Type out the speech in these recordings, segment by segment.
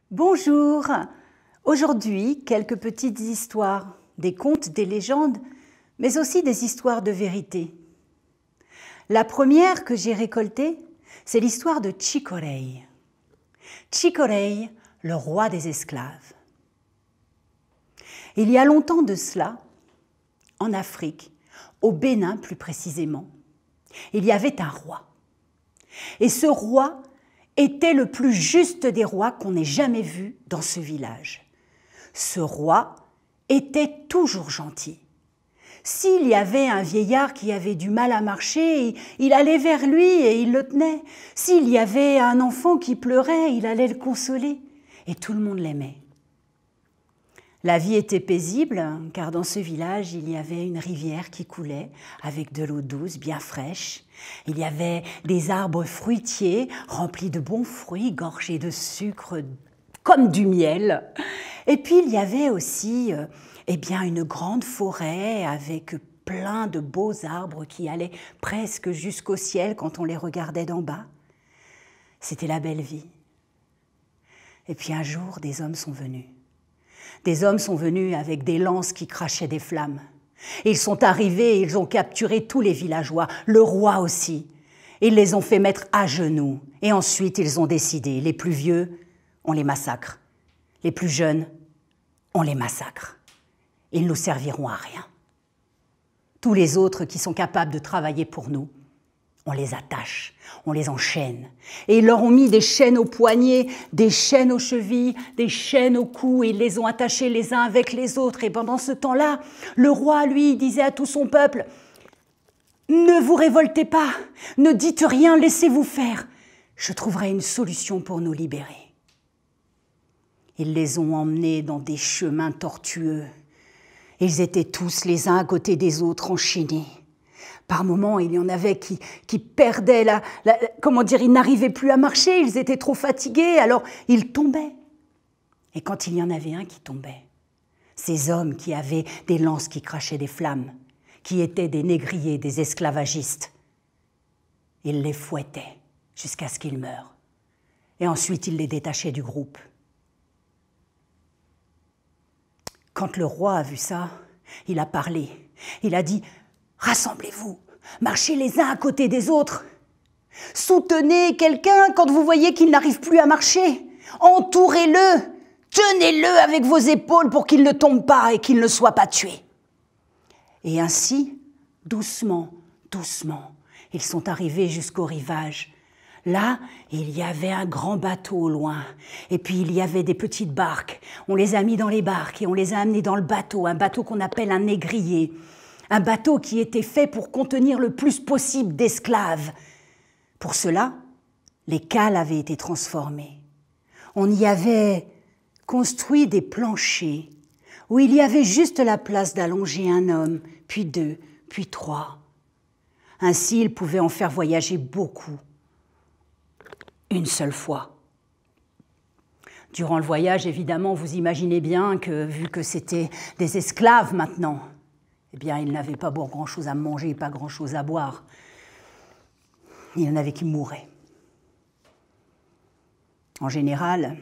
Bonjour. Aujourd'hui, quelques petites histoires, des contes, des légendes, mais aussi des histoires de vérité. La première que j'ai récoltée, c'est l'histoire de Chicorei. Chicorei, le roi des esclaves. Il y a longtemps de cela, en Afrique, au Bénin plus précisément, il y avait un roi. Et ce roi était le plus juste des rois qu'on ait jamais vu dans ce village. Ce roi était toujours gentil. S'il y avait un vieillard qui avait du mal à marcher, il allait vers lui et il le tenait. S'il y avait un enfant qui pleurait, il allait le consoler. Et tout le monde l'aimait. La vie était paisible, car dans ce village, il y avait une rivière qui coulait avec de l'eau douce, bien fraîche. Il y avait des arbres fruitiers remplis de bons fruits, gorgés de sucre comme du miel. Et puis, il y avait aussi une grande forêt avec plein de beaux arbres qui allaient presque jusqu'au ciel quand on les regardait d'en bas. C'était la belle vie. Et puis un jour, des hommes sont venus. Des hommes sont venus avec des lances qui crachaient des flammes. Ils sont arrivés et ils ont capturé tous les villageois, le roi aussi. Ils les ont fait mettre à genoux. Et ensuite, ils ont décidé, les plus vieux, on les massacre. Les plus jeunes, on les massacre. Ils nous serviront à rien. Tous les autres qui sont capables de travailler pour nous, on les attache, on les enchaîne. Et ils leur ont mis des chaînes aux poignets, des chaînes aux chevilles, des chaînes au cou, et ils les ont attachés les uns avec les autres. Et pendant ce temps-là, le roi, lui, disait à tout son peuple, « Ne vous révoltez pas, ne dites rien, laissez-vous faire. Je trouverai une solution pour nous libérer. » Ils les ont emmenés dans des chemins tortueux. Ils étaient tous les uns à côté des autres enchaînés. Par moments, il y en avait qui perdaient ils n'arrivaient plus à marcher, ils étaient trop fatigués, alors ils tombaient. Et quand il y en avait un qui tombait, ces hommes qui avaient des lances qui crachaient des flammes, qui étaient des négriers, des esclavagistes, ils les fouettaient jusqu'à ce qu'ils meurent. Et ensuite, ils les détachaient du groupe. Quand le roi a vu ça, il a parlé. Il a dit « Rassemblez-vous, marchez les uns à côté des autres. Soutenez quelqu'un quand vous voyez qu'il n'arrive plus à marcher. Entourez-le, tenez-le avec vos épaules pour qu'il ne tombe pas et qu'il ne soit pas tué. » Et ainsi, doucement, doucement, ils sont arrivés jusqu'au rivage. Là, il y avait un grand bateau au loin, et puis il y avait des petites barques. On les a mis dans les barques et on les a amenés dans le bateau, un bateau qu'on appelle un négrier. Un bateau qui était fait pour contenir le plus possible d'esclaves. Pour cela, les cales avaient été transformées. On y avait construit des planchers où il y avait juste la place d'allonger un homme, puis deux, puis trois. Ainsi, ils pouvaient en faire voyager beaucoup, une seule fois. Durant le voyage, évidemment, vous imaginez bien que, vu que c'était des esclaves maintenant, eh bien, ils n'avaient pas grand-chose à manger, pas grand-chose à boire. Il y en avait qui mouraient. En général,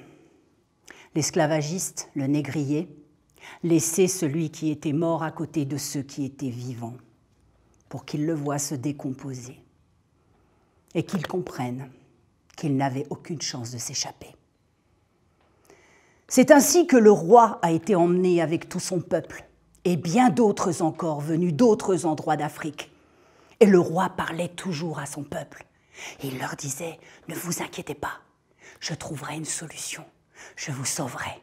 l'esclavagiste, le négrier, laissait celui qui était mort à côté de ceux qui étaient vivants, pour qu'ils le voient se décomposer et qu'ils comprennent qu'ils n'avaient aucune chance de s'échapper. C'est ainsi que le roi a été emmené avec tout son peuple, et bien d'autres encore venus d'autres endroits d'Afrique. Et le roi parlait toujours à son peuple. Et il leur disait, « Ne vous inquiétez pas, je trouverai une solution, je vous sauverai. »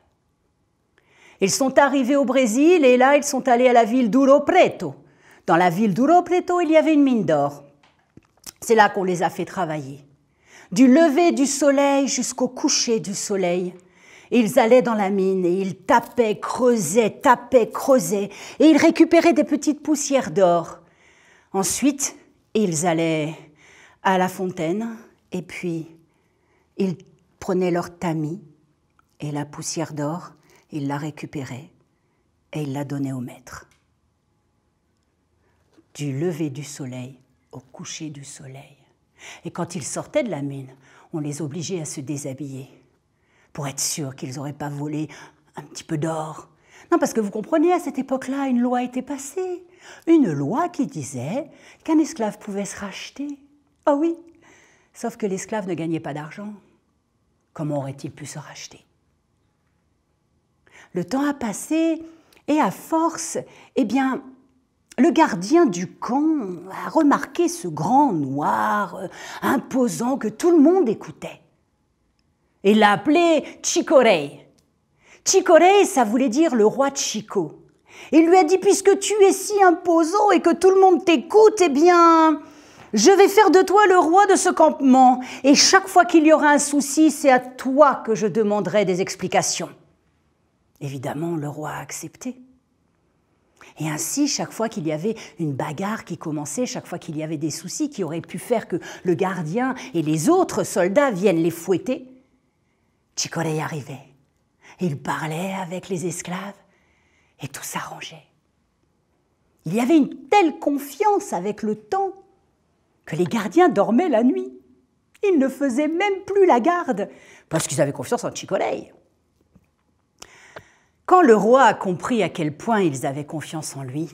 Ils sont arrivés au Brésil et là, ils sont allés à la ville d'Ouro Preto. Dans la ville d'Ouro Preto, il y avait une mine d'or. C'est là qu'on les a fait travailler. Du lever du soleil jusqu'au coucher du soleil, ils allaient dans la mine et ils tapaient, creusaient, et ils récupéraient des petites poussières d'or. Ensuite, ils allaient à la fontaine et puis ils prenaient leur tamis et la poussière d'or, ils la récupéraient et ils la donnaient au maître. Du lever du soleil au coucher du soleil. Et quand ils sortaient de la mine, on les obligeait à se déshabiller. pour être sûr qu'ils n'auraient pas volé un petit peu d'or. Non, parce que vous comprenez, à cette époque-là, une loi était passée. Une loi qui disait qu'un esclave pouvait se racheter. Ah oui, sauf que l'esclave ne gagnait pas d'argent. Comment aurait-il pu se racheter? Le temps a passé et à force, eh bien, le gardien du camp a remarqué ce grand noir imposant que tout le monde écoutait. Il l'a appelé Chicorei. Chicorei, ça voulait dire le roi Chico. Il lui a dit, puisque tu es si imposant et que tout le monde t'écoute, eh bien, je vais faire de toi le roi de ce campement. Et chaque fois qu'il y aura un souci, c'est à toi que je demanderai des explications. Évidemment, le roi a accepté. Et ainsi, chaque fois qu'il y avait une bagarre qui commençait, chaque fois qu'il y avait des soucis qui auraient pu faire que le gardien et les autres soldats viennent les fouetter, Chicorei arrivait. Il parlait avec les esclaves et tout s'arrangeait. Il y avait une telle confiance avec le temps que les gardiens dormaient la nuit. Ils ne faisaient même plus la garde parce qu'ils avaient confiance en Chicorei. Quand le roi a compris à quel point ils avaient confiance en lui,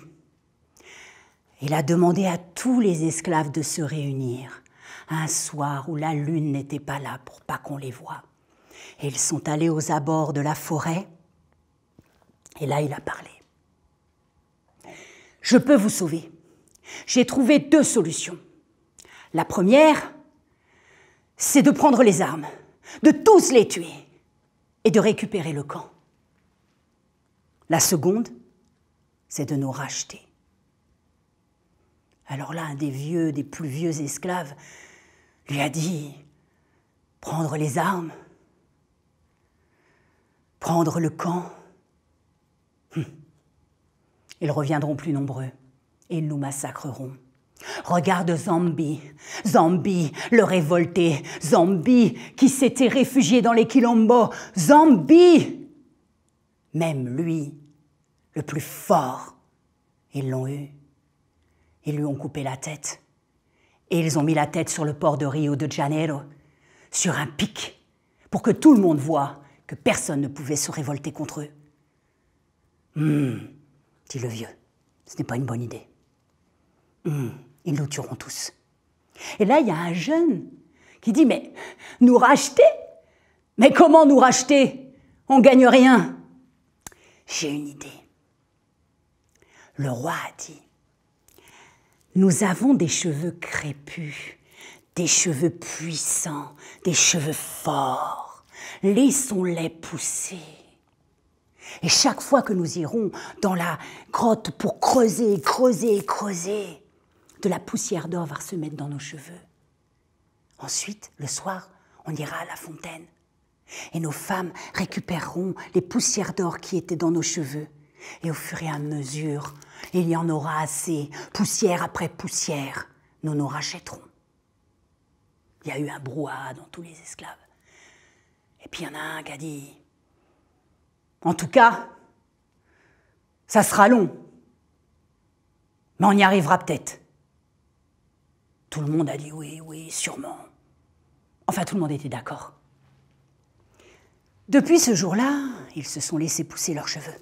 il a demandé à tous les esclaves de se réunir un soir où la lune n'était pas là pour pas qu'on les voie. Et ils sont allés aux abords de la forêt et là il a parlé. Je peux vous sauver. J'ai trouvé 2 solutions. La première, c'est de prendre les armes, de tous les tuer et de récupérer le camp. La seconde, c'est de nous racheter. Alors là, un des plus vieux esclaves, lui a dit, prendre les armes, prendre le camp, ils reviendront plus nombreux et ils nous massacreront. Regarde Zambi, Zambi le révolté, Zambi qui s'était réfugié dans les Quilombos, Zambi. Même lui, le plus fort, ils l'ont eu. Ils lui ont coupé la tête. Et ils ont mis la tête sur le port de Rio de Janeiro, sur un pic, pour que tout le monde voie que personne ne pouvait se révolter contre eux. Dit le vieux, ce n'est pas une bonne idée. Ils nous tueront tous. Et là, il y a un jeune qui dit, mais nous racheter? Mais comment nous racheter? On ne gagne rien. J'ai une idée. Le roi a dit, nous avons des cheveux crépus, des cheveux puissants, des cheveux forts. Laissons-les pousser. Et chaque fois que nous irons dans la grotte pour creuser, creuser, creuser, de la poussière d'or va se mettre dans nos cheveux. Ensuite, le soir, on ira à la fontaine. Et nos femmes récupéreront les poussières d'or qui étaient dans nos cheveux. Et au fur et à mesure, il y en aura assez, poussière après poussière, nous nous rachèterons. Il y a eu un brouhaha dans tous les esclaves. Et puis il y en a un qui a dit, en tout cas, ça sera long, mais on y arrivera peut-être. Tout le monde a dit oui, oui, sûrement. Enfin, tout le monde était d'accord. Depuis ce jour-là, ils se sont laissés pousser leurs cheveux.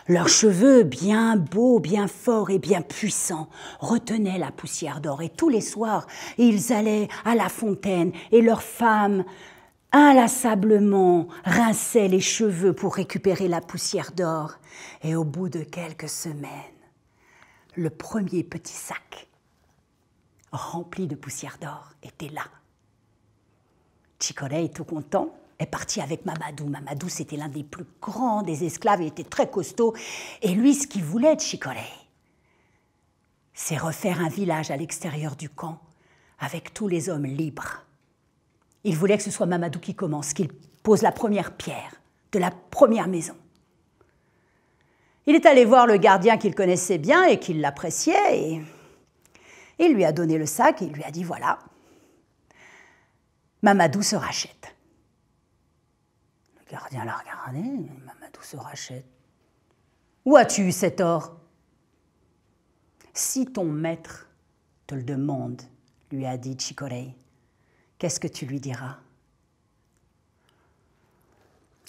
Leurs cheveux, bien beaux, bien forts et bien puissants, retenaient la poussière d'or. Et tous les soirs, ils allaient à la fontaine et leurs femmes, inlassablement, rinçaient les cheveux pour récupérer la poussière d'or. Et au bout de quelques semaines, le premier petit sac rempli de poussière d'or était là. Chicorei, tout content, est parti avec Mamadou. Mamadou, c'était l'un des plus grands des esclaves, il était très costaud. Et lui, ce qu'il voulait de Chicorei, c'est refaire un village à l'extérieur du camp avec tous les hommes libres. Il voulait que ce soit Mamadou qui commence, qu'il pose la première pierre de la première maison. Il est allé voir le gardien qu'il connaissait bien et qu'il l'appréciait, et il lui a donné le sac et il lui a dit, voilà, Mamadou se rachète. Le gardien l'a regardé, Mamadou se rachète. Où as-tu eu cet or? Si ton maître te le demande, lui a dit Chicorei, qu'est-ce que tu lui diras?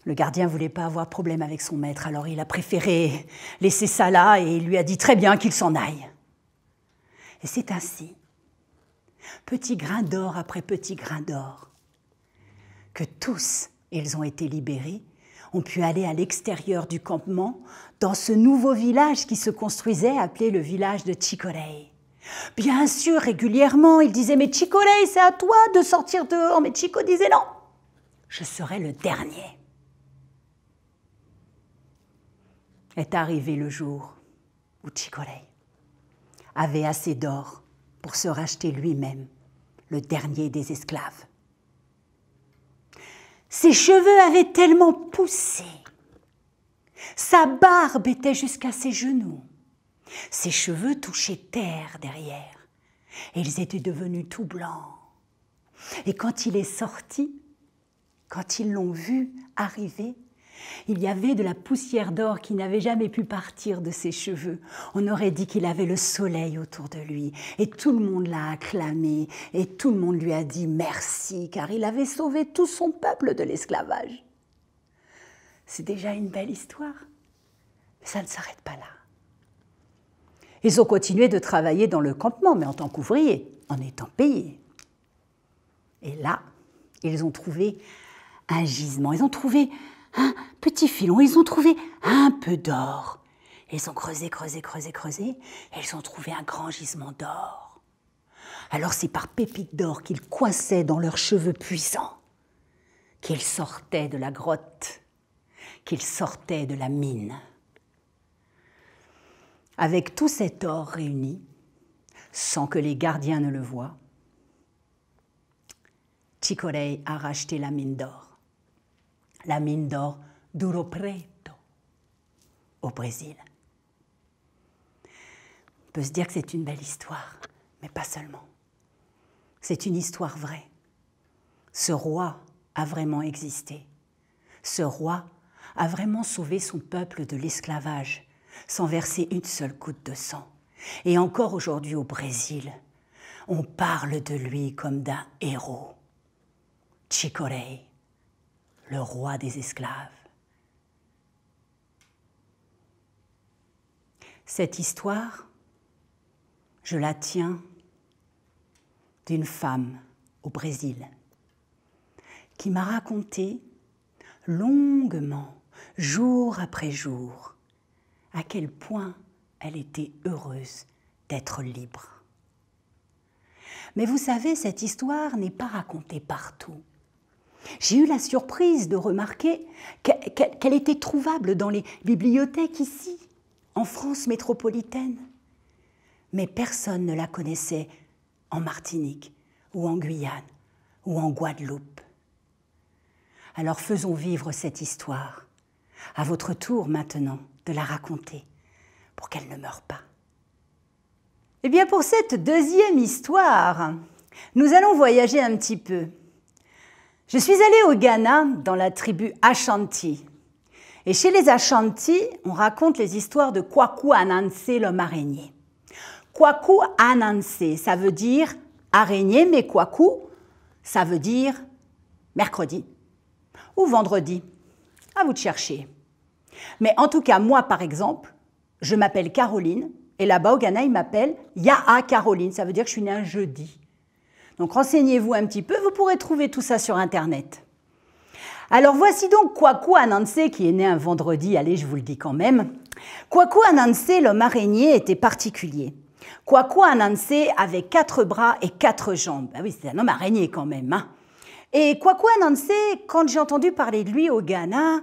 Le gardien ne voulait pas avoir de problème avec son maître, alors il a préféré laisser ça là et il lui a dit très bien qu'il s'en aille. Et c'est ainsi, petit grain d'or après petit grain d'or, que tous, ils ont été libérés, ont pu aller à l'extérieur du campement, dans ce nouveau village qui se construisait, appelé le village de Chicorei. Bien sûr, régulièrement, ils disaient « Mais Chicorei, c'est à toi de sortir dehors !» Mais Chico disait « Non, je serai le dernier !» Est arrivé le jour où Chicorei avait assez d'or pour se racheter lui-même, le dernier des esclaves. Ses cheveux avaient tellement poussé, sa barbe était jusqu'à ses genoux, ses cheveux touchaient terre derrière, et ils étaient devenus tout blancs. Et quand il est sorti, quand ils l'ont vu arriver, il y avait de la poussière d'or qui n'avait jamais pu partir de ses cheveux. On aurait dit qu'il avait le soleil autour de lui. Et tout le monde l'a acclamé. Et tout le monde lui a dit merci, car il avait sauvé tout son peuple de l'esclavage. C'est déjà une belle histoire. Mais ça ne s'arrête pas là. Ils ont continué de travailler dans le campement, mais en tant qu'ouvriers, en étant payés. Et là, ils ont trouvé un gisement. Ils ont trouvé un petit filon, ils ont trouvé un peu d'or. Ils ont creusé, creusé, creusé, creusé, et ils ont trouvé un grand gisement d'or. Alors c'est par pépites d'or qu'ils coinçaient dans leurs cheveux puissants qu'ils sortaient de la grotte, qu'ils sortaient de la mine. Avec tout cet or réuni, sans que les gardiens ne le voient, Chicorei a racheté la mine d'or. La mine d'or d'Ouro Preto, au Brésil. On peut se dire que c'est une belle histoire, mais pas seulement. C'est une histoire vraie. Ce roi a vraiment existé. Ce roi a vraiment sauvé son peuple de l'esclavage, sans verser une seule goutte de sang. Et encore aujourd'hui au Brésil, on parle de lui comme d'un héros. Chicorei, le roi des esclaves. Cette histoire, je la tiens d'une femme au Brésil qui m'a raconté longuement, jour après jour, à quel point elle était heureuse d'être libre. Mais vous savez, cette histoire n'est pas racontée partout. J'ai eu la surprise de remarquer qu'elle était trouvable dans les bibliothèques ici, en France métropolitaine. Mais personne ne la connaissait en Martinique, ou en Guyane, ou en Guadeloupe. Alors faisons vivre cette histoire. À votre tour maintenant de la raconter, pour qu'elle ne meure pas. Eh bien pour cette deuxième histoire, nous allons voyager un petit peu. Je suis allée au Ghana, dans la tribu Ashanti. Et chez les Ashanti, on raconte les histoires de Kwaku Ananse, l'homme araignée. Kwaku Ananse, ça veut dire araignée, mais Kwaku, ça veut dire mercredi ou vendredi. À vous de chercher. Mais en tout cas, moi, par exemple, je m'appelle Caroline, et là-bas au Ghana, ils m'appellent Yaa Caroline, ça veut dire que je suis née un jeudi. Donc renseignez-vous un petit peu, vous pourrez trouver tout ça sur Internet. Alors voici donc Kwaku Ananse qui est né un vendredi, allez je vous le dis quand même. Kwaku Ananse, l'homme araignée, était particulier. Kwaku Ananse avait 4 bras et 4 jambes. Ah oui, c'est un homme araignée quand même. Hein. Et Kwaku Ananse, quand j'ai entendu parler de lui au Ghana,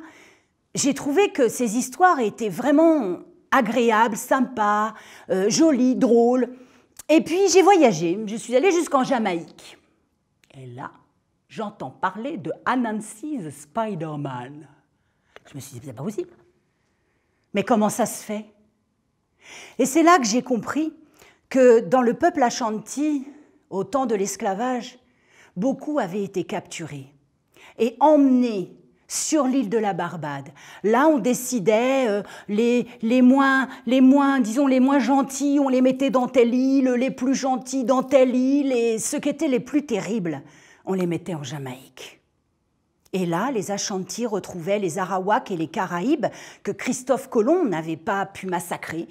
j'ai trouvé que ses histoires étaient vraiment agréables, sympas, jolies, drôles. Et puis j'ai voyagé, je suis allée jusqu'en Jamaïque. Et là, j'entends parler de Anansi the Spider-Man. Je me suis dit, c'est pas possible. Mais comment ça se fait? Et c'est là que j'ai compris que dans le peuple Ashanti, au temps de l'esclavage, beaucoup avaient été capturés et emmenés sur l'île de la Barbade. Là, on décidait les moins gentils, on les mettait dans telle île, les plus gentils dans telle île, et ceux qui étaient les plus terribles, on les mettait en Jamaïque. Et là, les Ashantis retrouvaient les Arawaks et les Caraïbes que Christophe Colomb n'avait pas pu massacrer.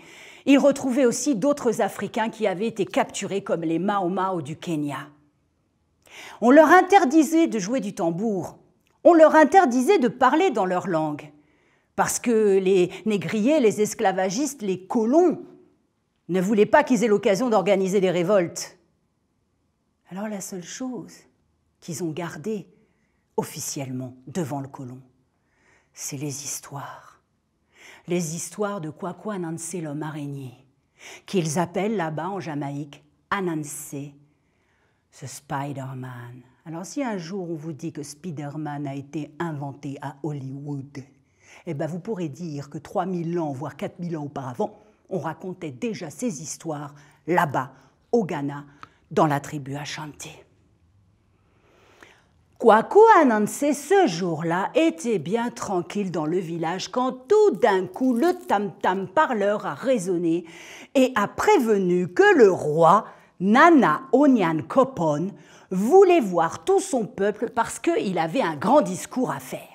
Ils retrouvaient aussi d'autres Africains qui avaient été capturés comme les Mau Mau du Kenya. On leur interdisait de jouer du tambour. On leur interdisait de parler dans leur langue. Parce que les négriers, les esclavagistes, les colons ne voulaient pas qu'ils aient l'occasion d'organiser des révoltes. Alors la seule chose qu'ils ont gardée officiellement devant le colon, c'est les histoires. Les histoires de Kwaku Anansi l'homme araignée, qu'ils appellent là-bas en Jamaïque Anansi, the Spider-Man. Alors si un jour on vous dit que Spider-Man a été inventé à Hollywood, eh ben vous pourrez dire que 3000 ans, voire 4000 ans auparavant, on racontait déjà ces histoires là-bas, au Ghana, dans la tribu Ashanti. Kwaku Anansi, ce jour-là, était bien tranquille dans le village quand tout d'un coup le tam-tam parleur a résonné et a prévenu que le roi, Nana Onyankopon, voulait voir tout son peuple parce qu'il avait un grand discours à faire.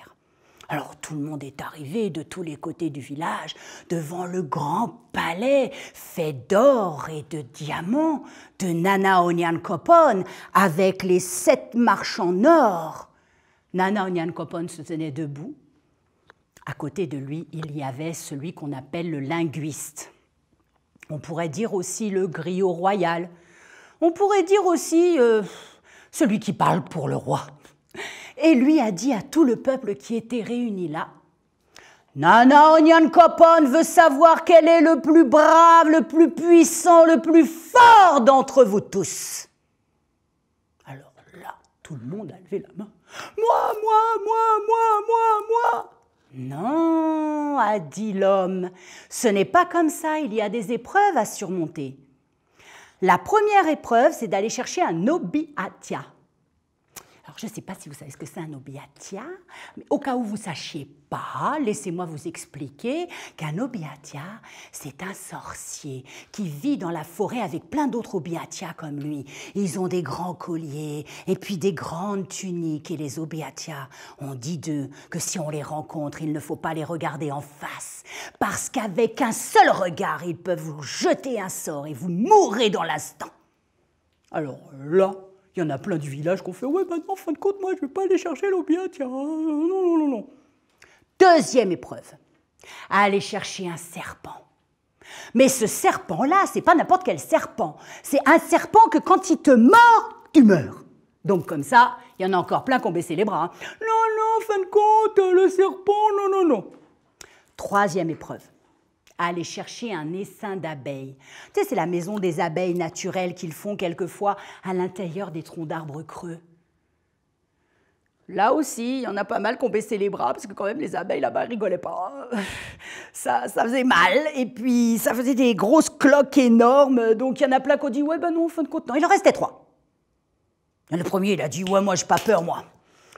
Alors tout le monde est arrivé de tous les côtés du village devant le grand palais fait d'or et de diamants de Nana Onyankopon avec les 7 marches en or. Nana Onyankopon se tenait debout. À côté de lui, il y avait celui qu'on appelle le linguiste. On pourrait dire aussi le griot royal. On pourrait dire aussi celui qui parle pour le roi. Et lui a dit à tout le peuple qui était réuni là, « Nana Onyankopon veut savoir quel est le plus brave, le plus puissant, le plus fort d'entre vous tous. » Alors là, tout le monde a levé la main. « Moi, moi !» Non, a dit l'homme, ce n'est pas comme ça, il y a des épreuves à surmonter. La première épreuve, c'est d'aller chercher un obiatia. Alors, je ne sais pas si vous savez ce que c'est un obiatia, mais au cas où vous ne sachiez pas, laissez-moi vous expliquer qu'un obiatia, c'est un sorcier qui vit dans la forêt avec plein d'autres obiatias comme lui. Ils ont des grands colliers et puis des grandes tuniques. Et les obiatias, on dit d'eux que si on les rencontre, il ne faut pas les regarder en face, parce qu'avec un seul regard, ils peuvent vous jeter un sort et vous mourrez dans l'instant. Alors là, il y en a plein du village qui ont fait « Ouais, maintenant, en fin de compte, moi, je ne vais pas aller chercher l'obiatia. Non. » Deuxième épreuve, aller chercher un serpent. Mais ce serpent-là, c'est pas n'importe quel serpent. C'est un serpent que quand il te mord, tu meurs. Donc comme ça, il y en a encore plein qui ont baissé les bras. Non, en fin de compte, le serpent, non. Troisième épreuve. Aller chercher un essaim d'abeilles. Tu sais, c'est la maison des abeilles naturelles qu'ils font quelquefois à l'intérieur des troncs d'arbres creux. Là aussi, il y en a pas mal qui ont baissé les bras, parce que quand même, les abeilles là-bas rigolaient pas. Ça faisait mal, et puis ça faisait des grosses cloques énormes, donc il y en a plein qui ont dit « Ouais, ben non, en fin de compte, non. » Il en restait 3. Le premier, il a dit « Ouais, moi, j'ai pas peur, moi.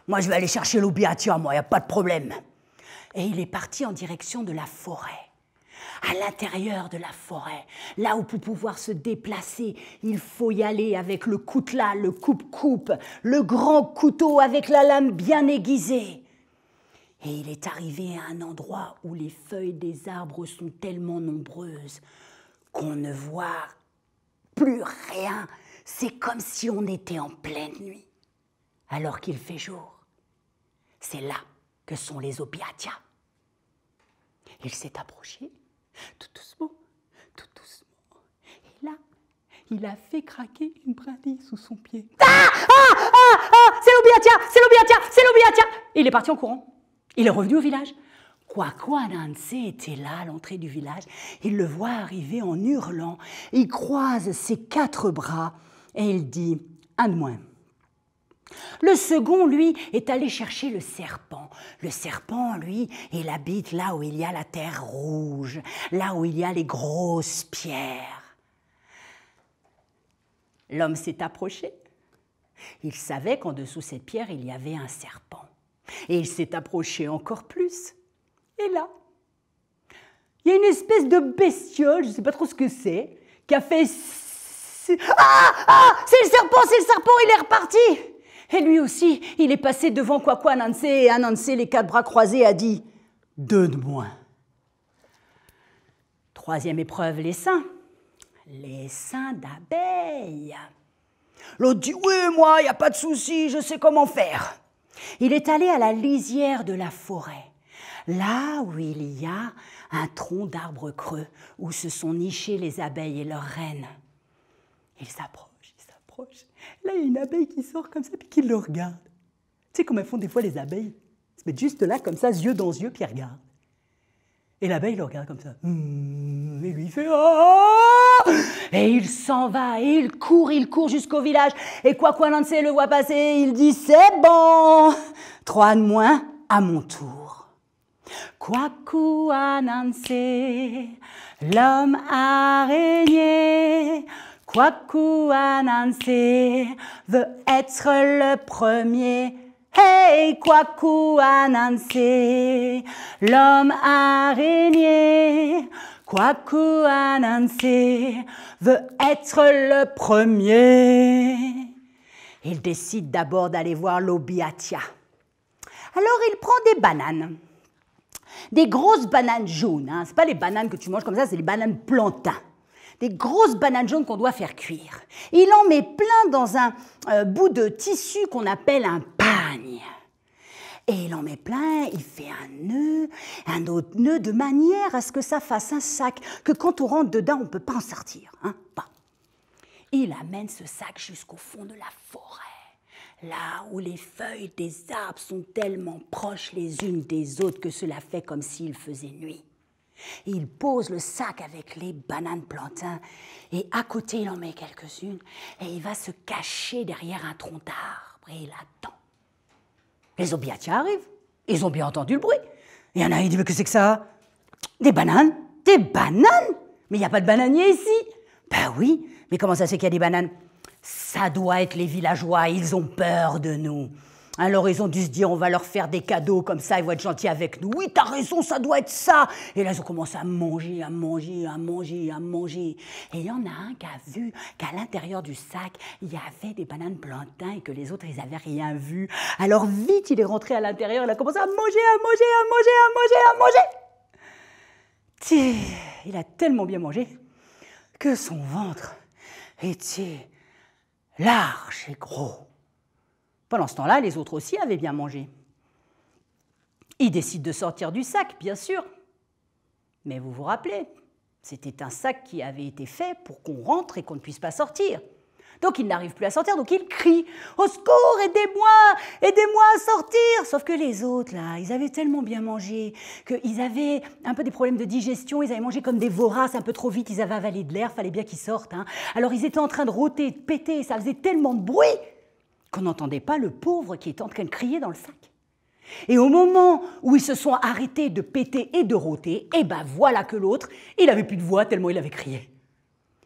Moi, je vais aller chercher l'obiatia, moi, il n'y a pas de problème. » Et il est parti en direction de la forêt. À l'intérieur de la forêt, là où pour pouvoir se déplacer, il faut y aller avec le coutelas, le coupe-coupe, le grand couteau avec la lame bien aiguisée. Et il est arrivé à un endroit où les feuilles des arbres sont tellement nombreuses qu'on ne voit plus rien. C'est comme si on était en pleine nuit, alors qu'il fait jour. C'est là que sont les obiatias. Il s'est approché. Tout doucement. Et là, il a fait craquer une brindille sous son pied. C'est l'obiatia. Et il est parti en courant. Il est revenu au village. Kwaku Anansi était là à l'entrée du village. Il le voit arriver en hurlant. Il croise ses 4 bras et il dit « Un de moins ». Le second, lui, est allé chercher le serpent. Le serpent, lui, il habite là où il y a la terre rouge, là où il y a les grosses pierres. L'homme s'est approché. Il savait qu'en dessous de cette pierre, il y avait un serpent. Et il s'est approché encore plus. Et là, il y a une espèce de bestiole, je ne sais pas trop ce que c'est, qui a fait... c'est le serpent, il est reparti. Et lui aussi, il est passé devant Kwaku Anansi et Anansi, les 4 bras croisés, a dit « Donne-moi ». Troisième épreuve, les seins. Les seins d'abeilles. L'autre dit « Oui, moi, il n'y a pas de souci, je sais comment faire ». Il est allé à la lisière de la forêt, là où il y a un tronc d'arbre creux, où se sont nichées les abeilles et leurs reines. Il s'approche. Là, il y a une abeille qui sort comme ça, puis qui le regarde. Tu sais comme elles font des fois les abeilles? Elles se mettent juste là, comme ça, yeux dans yeux, puis elles regardent. Et l'abeille le regarde comme ça. Et lui, il fait « Oh !» Et il s'en va, et il court jusqu'au village. Et Kwaku Anansi le voit passer, il dit « C'est bon, 3 de moins, à mon tour. » Kwaku Anansi, l'homme araignée. Kwaku Anansi veut être le premier. Hey, Kwaku Anansi, l'homme araignée. Kwaku Anansi veut être le premier. Il décide d'abord d'aller voir l'Obiatia. Alors il prend des bananes. Des grosses bananes jaunes. Hein. Ce n'est pas les bananes que tu manges comme ça, c'est les bananes plantains. Des grosses bananes jaunes qu'on doit faire cuire. Il en met plein dans un bout de tissu qu'on appelle un pagne. Et il en met plein, il fait un autre nœud de manière à ce que ça fasse un sac, que quand on rentre dedans, on ne peut pas en sortir. Hein. Bon. Il amène ce sac jusqu'au fond de la forêt, là où les feuilles des arbres sont tellement proches les unes des autres que cela fait comme s'il faisait nuit. Il pose le sac avec les bananes plantains et à côté, il en met quelques-unes et il va se cacher derrière un tronc d'arbre et il attend. Les Obiatia arrivent. Ils ont bien entendu le bruit. Il y en a un qui dit « Mais que c'est que ça ?»« Des bananes ? Des bananes ? Mais il n'y a pas de bananier ici !»« Ben oui, mais comment ça c'est qu'il y a des bananes ? Ça doit être les villageois, ils ont peur de nous. » Alors ils ont dû se dire, on va leur faire des cadeaux comme ça, ils vont être gentils avec nous. Oui, t'as raison, ça doit être ça. Et là, ils ont commencé à manger. Et il y en a un qui a vu qu'à l'intérieur du sac, il y avait des bananes plantains et que les autres, ils n'avaient rien vu. Alors vite, il est rentré à l'intérieur, il a commencé à manger. Tiens, il a tellement bien mangé que son ventre était large et gros. Pendant ce temps-là, les autres aussi avaient bien mangé. Il décide de sortir du sac, bien sûr. Mais vous vous rappelez, c'était un sac qui avait été fait pour qu'on rentre et qu'on ne puisse pas sortir. Donc il n'arrive plus à sortir, donc il crie « Au secours, aidez-moi à sortir !» Sauf que les autres, là, ils avaient tellement bien mangé qu'ils avaient un peu des problèmes de digestion, ils avaient mangé comme des voraces un peu trop vite, ils avaient avalé de l'air, fallait bien qu'ils sortent. Hein. Alors ils étaient en train de rôter, de péter, et ça faisait tellement de bruit qu'on n'entendait pas le pauvre qui était en train de crier dans le sac. Et au moment où ils se sont arrêtés de péter et de rôter, et ben voilà que l'autre, il n'avait plus de voix tellement il avait crié.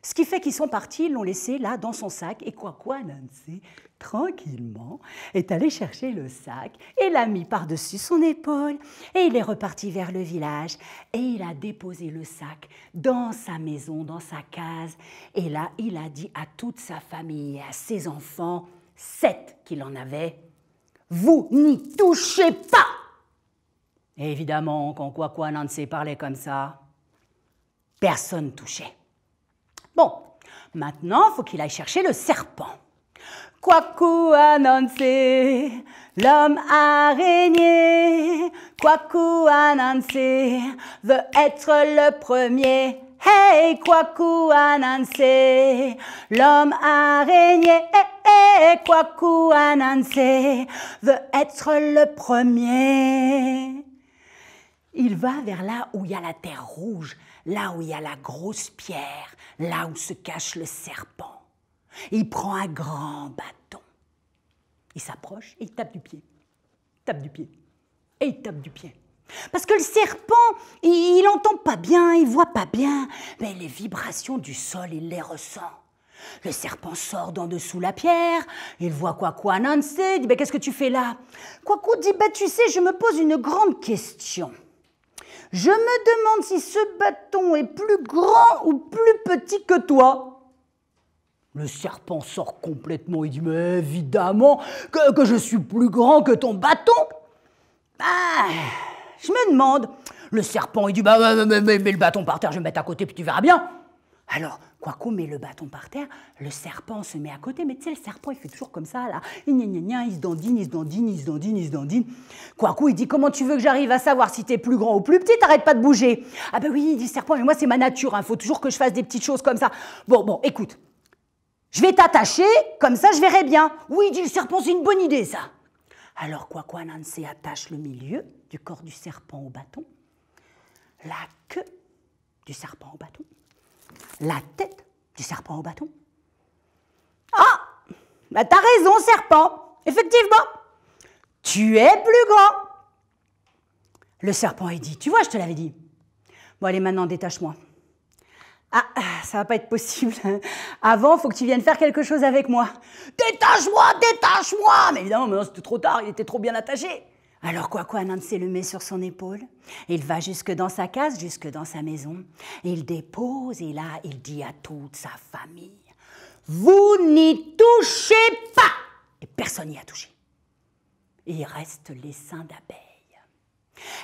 Ce qui fait qu'ils sont partis, ils l'ont laissé là dans son sac, et Kwaku Anansi, tranquillement, est allé chercher le sac et l'a mis par-dessus son épaule, et il est reparti vers le village, et il a déposé le sac dans sa maison, dans sa case, et là, il a dit à toute sa famille et à ses enfants, 7 qu'il en avait, vous n'y touchez pas. Et évidemment, quand Kwaku Anansi parlait comme ça, personne ne touchait. Bon, maintenant, il faut qu'il aille chercher le serpent. Kwaku Anansi, l'homme araignée. Kwaku Anansi veut être le premier. Hey, Kwaku Anansi, l'homme araignée. Kwaku Anansi veut être le premier. Il va vers là où il y a la terre rouge, là où il y a la grosse pierre, là où se cache le serpent. Il prend un grand bâton. Il s'approche et il tape du pied. Tape du pied. Et il tape du pied. Parce que le serpent, il n'entend pas bien, il ne voit pas bien, mais les vibrations du sol, il les ressent. Le serpent sort d'en dessous la pierre, il voit Kwaku Anansi, il dit « Qu'est-ce que tu fais là ?» Kwaku dit « Tu sais, je me pose une grande question. Je me demande si ce bâton est plus grand ou plus petit que toi. » Le serpent sort complètement, il dit « Mais évidemment que je suis plus grand que ton bâton !» Ah, je me demande. Le serpent, il dit « Bah, mets le bâton par terre, je vais me mettre à côté, puis tu verras bien. » Alors, Quaco met le bâton par terre, le serpent se met à côté, mais tu sais, le serpent, il fait toujours comme ça, là. Il se dandine, il se dandine, il se dandine, il se dandine. Quaco, il dit, comment tu veux que j'arrive à savoir si t'es plus grand ou plus petit? T'arrêtes pas de bouger. Ah ben oui, il dit le serpent, mais moi, c'est ma nature, il faut toujours que je fasse des petites choses comme ça. Bon, écoute, je vais t'attacher, comme ça, je verrai bien. Oui, dit le serpent, c'est une bonne idée, ça. Alors, Quaco Ananse attache le milieu du corps du serpent au bâton, la queue du serpent au bâton, la tête du serpent au bâton. Ah, bah t'as raison, serpent, effectivement, tu es plus grand. Le serpent, il dit, tu vois, je te l'avais dit. Bon, allez, maintenant, détache-moi. Ah, ça va pas être possible. Avant, il faut que tu viennes faire quelque chose avec moi. Détache-moi, détache-moi. Mais évidemment, maintenant, c'était trop tard, il était trop bien attaché. Alors Quaco Ananse le met sur son épaule, il va jusque dans sa case, jusque dans sa maison, il dépose et là il dit à toute sa famille « Vous n'y touchez pas !» Et personne n'y a touché. Et il reste l'essaim d'abeilles.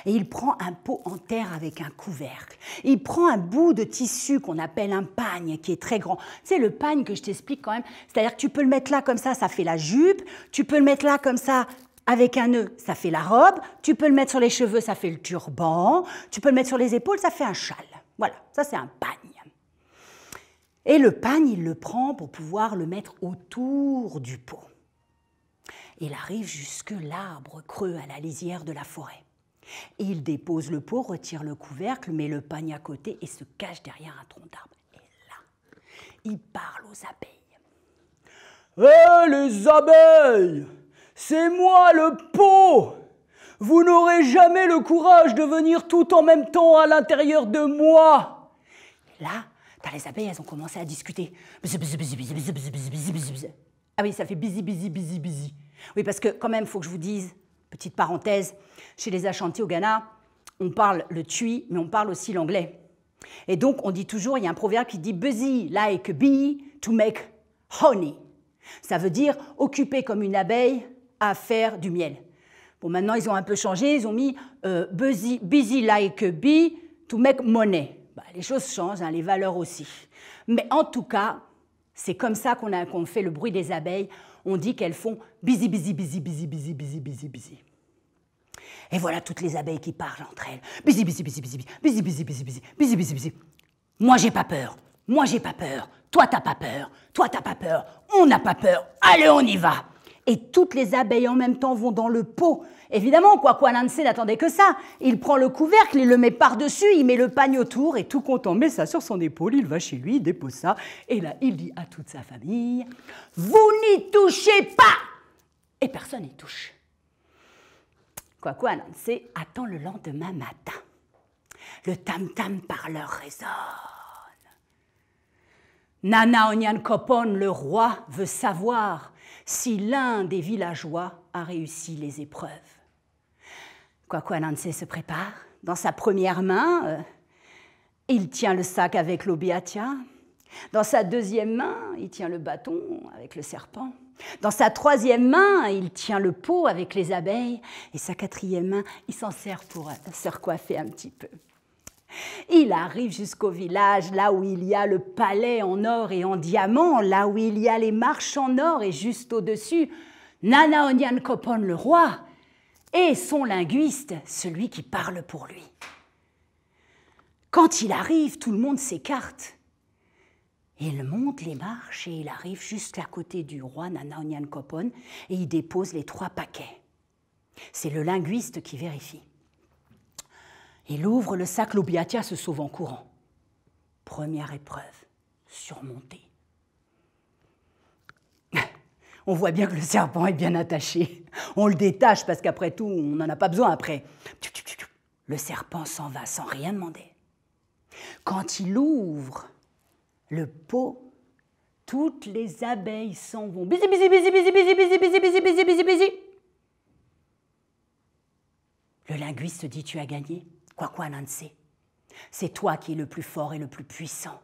Et il prend un pot en terre avec un couvercle. Il prend un bout de tissu qu'on appelle un pagne qui est très grand. Tu sais, le pagne que je t'explique quand même, c'est-à-dire que tu peux le mettre là comme ça fait la jupe, tu peux le mettre là comme ça, avec un nœud, ça fait la robe, tu peux le mettre sur les cheveux, ça fait le turban, tu peux le mettre sur les épaules, ça fait un châle. Voilà, ça c'est un pagne. Et le pagne, il le prend pour pouvoir le mettre autour du pot. Il arrive jusque l'arbre creux à la lisière de la forêt. Et il dépose le pot, retire le couvercle, met le pagne à côté et se cache derrière un tronc d'arbre. Et là, il parle aux abeilles. « Hé, les abeilles ! C'est moi le pot! Vous n'aurez jamais le courage de venir tout en même temps à l'intérieur de moi! » Et là, t'as les abeilles, elles ont commencé à discuter. Ah oui, ça fait busy. Oui, parce que quand même, il faut que je vous dise, petite parenthèse, chez les Ashanti au Ghana, on parle le tui, mais on parle aussi l'anglais. Et donc, on dit toujours, il y a un proverbe qui dit « busy like a bee to make honey ». Ça veut dire « occupé comme une abeille à faire du miel ». Bon, maintenant, ils ont un peu changé, ils ont mis busy like a bee to make money ». Bah, les choses changent, hein, les valeurs aussi. Mais en tout cas, c'est comme ça qu'on fait le bruit des abeilles. On dit qu'elles font busy. Et voilà toutes les abeilles qui parlent entre elles. Busy. Moi, j'ai pas peur. Toi, t'as pas peur. On n'a pas peur. Allez, on y va. Et toutes les abeilles en même temps vont dans le pot. Évidemment, Quaco Ananse n'attendait que ça. Il prend le couvercle, il le met par-dessus, il met le pagne autour et tout content met ça sur son épaule, il va chez lui, il dépose ça. Et là, il dit à toute sa famille « Vous n'y touchez pas !» Et personne n'y touche. Quaco Ananse attend le lendemain matin. Le tam-tam parleur résonne. Nana Onyankopon, le roi, veut savoir si l'un des villageois a réussi les épreuves. Quaco Ananse se prépare. Dans sa première main, il tient le sac avec l'obiatia. Dans sa deuxième main, il tient le bâton avec le serpent. Dans sa troisième main, il tient le pot avec les abeilles. Et sa quatrième main, il s'en sert pour se recoiffer un petit peu. Il arrive jusqu'au village, là où il y a le palais en or et en diamant, là où il y a les marches en or et juste au-dessus, Nana Onyankopon, le roi, et son linguiste, celui qui parle pour lui. Quand il arrive, tout le monde s'écarte. Il monte les marches et il arrive juste à côté du roi Nana Onyankopon et il dépose les 3 paquets. C'est le linguiste qui vérifie. Il ouvre le sac, l'obiatia se sauve en courant. Première épreuve, surmontée. On voit bien que le serpent est bien attaché. On le détache parce qu'après tout, on n'en a pas besoin après. Le serpent s'en va sans rien demander. Quand il ouvre le pot, toutes les abeilles s'en vont. Busy. Le linguiste dit « Tu as gagné, Quaco Ananse. C'est toi qui es le plus fort et le plus puissant.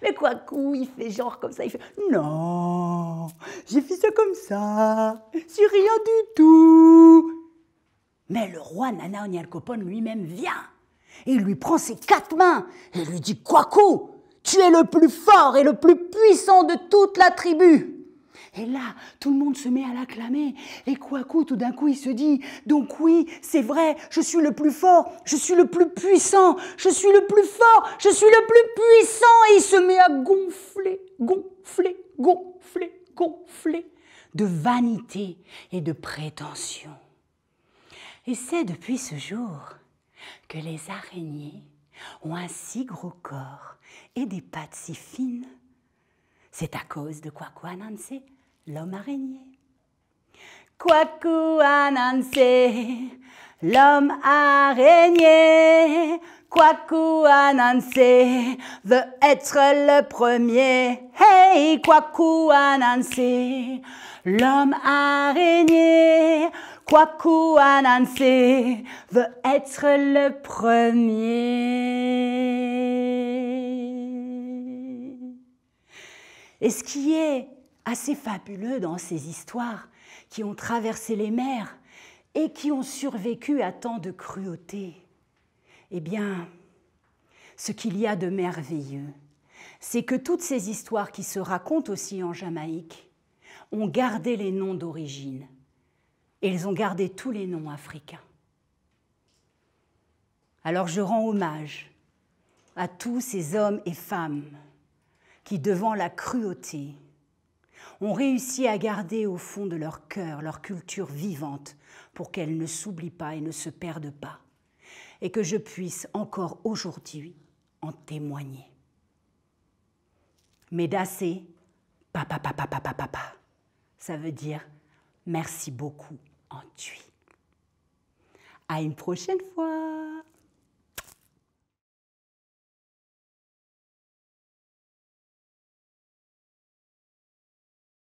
Mais Kwaku, il fait genre comme ça, il fait « Non, j'ai fait ça comme ça, c'est rien du tout !» Mais le roi Nana Onyalkopon lui-même vient. Il lui prend ses 4 mains et lui dit « Kwaku, tu es le plus fort et le plus puissant de toute la tribu !» Et là, tout le monde se met à l'acclamer. Et Kwaku, tout d'un coup, il se dit « Donc oui, c'est vrai, je suis le plus fort, je suis le plus puissant, je suis le plus fort, je suis le plus puissant !» Et il se met à gonfler, gonfler, gonfler, gonfler de vanité et de prétention. Et c'est depuis ce jour que les araignées ont un si gros corps et des pattes si fines. C'est à cause de Kwaku Ananse, l'homme araignée. Kwaku Ananse, l'homme araignée. Kwaku Ananse veut être le premier. Hey, Kwaku Ananse, l'homme araignée. Kwaku Ananse veut être le premier. Et ce qui est assez fabuleux dans ces histoires qui ont traversé les mers et qui ont survécu à tant de cruauté, eh bien, ce qu'il y a de merveilleux, c'est que toutes ces histoires qui se racontent aussi en Jamaïque ont gardé les noms d'origine et ils ont gardé tous les noms africains. Alors je rends hommage à tous ces hommes et femmes qui, devant la cruauté, ont réussi à garder au fond de leur cœur leur culture vivante pour qu'elle ne s'oublie pas et ne se perde pas, et que je puisse encore aujourd'hui en témoigner. Médacé, papa, papa, papa, papa, ça veut dire merci beaucoup en tui. À une prochaine fois.